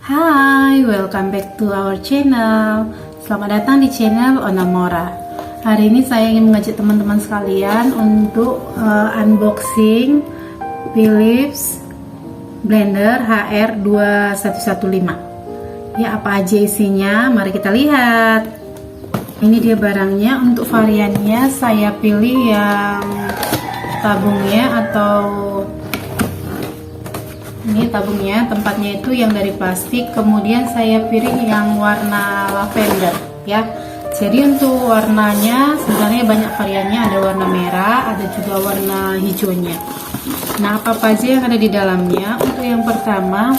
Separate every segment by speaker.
Speaker 1: Hai, welcome back to our channel. Selamat datang di channel Onamora. Hari ini saya ingin mengajak teman-teman sekalian untuk unboxing Philips Blender HR2115. Ya, apa aja isinya? Mari kita lihat. Ini dia barangnya. Untuk variannya saya pilih yang tabungnya atau ini tabungnya, tempatnya itu yang dari plastik. Kemudian saya pilih yang warna lavender ya. Jadi untuk warnanya sebenarnya banyak variannya, ada warna merah, ada juga warna hijaunya. Nah, apa aja yang ada di dalamnya? Untuk yang pertama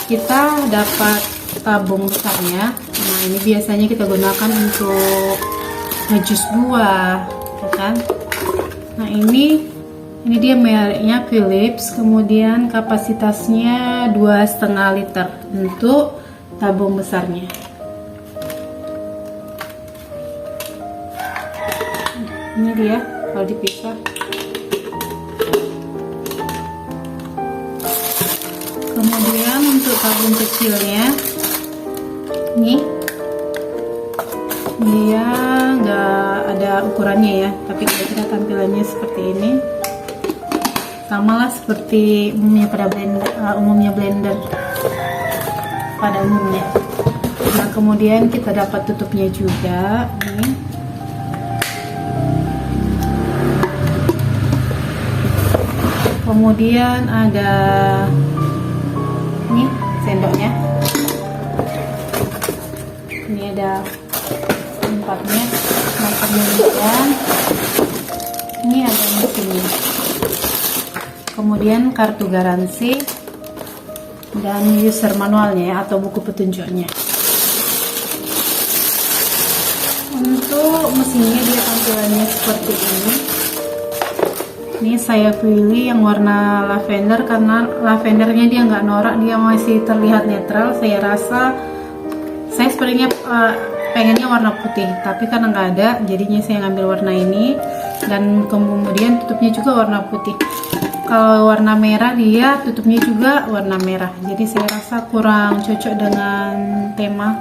Speaker 1: kita dapat tabung besarnya. Nah, ini biasanya kita gunakan untuk ngejus buah, ya kan? Nah, ini dia mereknya Philips, kemudian kapasitasnya 2,5 liter untuk tabung besarnya. Ini dia kalau dipisah. Kemudian untuk tabung kecilnya, ini dia nggak ada ukurannya ya, tapi kira-kira tampilannya seperti ini. Sama lah seperti umumnya pada blender pada umumnya. Nah, kemudian kita dapat tutupnya juga nih. Kemudian ada nih sendoknya. Ini ada tempatnya. Nah, kemudian ini ada mesinnya. Kemudian kartu garansi dan user manualnya ya, atau buku petunjuknya. Untuk mesinnya dia tampilannya seperti ini. Ini saya pilih yang warna lavender karena lavendernya dia nggak norak, dia masih terlihat netral. Saya rasa saya sebenarnya pengennya warna putih, tapi karena nggak ada, jadinya saya ngambil warna ini. Dan kemudian tutupnya juga warna putih. Kalau warna merah dia tutupnya juga warna merah, jadi saya rasa kurang cocok dengan tema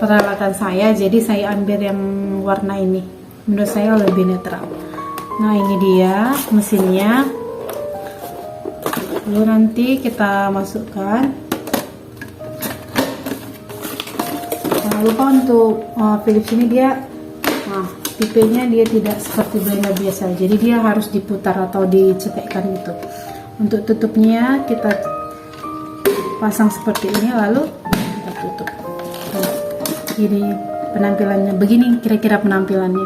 Speaker 1: peralatan saya, jadi saya ambil yang warna ini, menurut saya lebih netral. Nah, ini dia mesinnya. Lalu nanti kita masukkan. Jangan lupa untuk Philips ini dia tipenya dia tidak seperti blender biasa, jadi dia harus diputar atau dicetekkan gitu. Untuk tutupnya kita pasang seperti ini, lalu kita tutup. Jadi penampilannya begini, kira-kira penampilannya.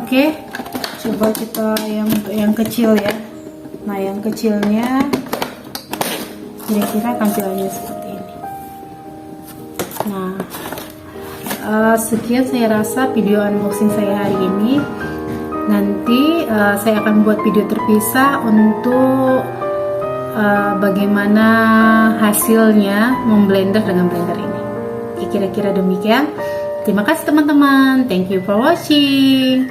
Speaker 1: Oke, coba kita untuk yang kecil ya. Nah, yang kecilnya kira-kira tampilannya seperti ini. Nah, sekian saya rasa video unboxing saya hari ini. Nanti saya akan buat video terpisah untuk bagaimana hasilnya memblender dengan blender ini. Kira-kira demikian. Terima kasih teman-teman. Thank you for watching.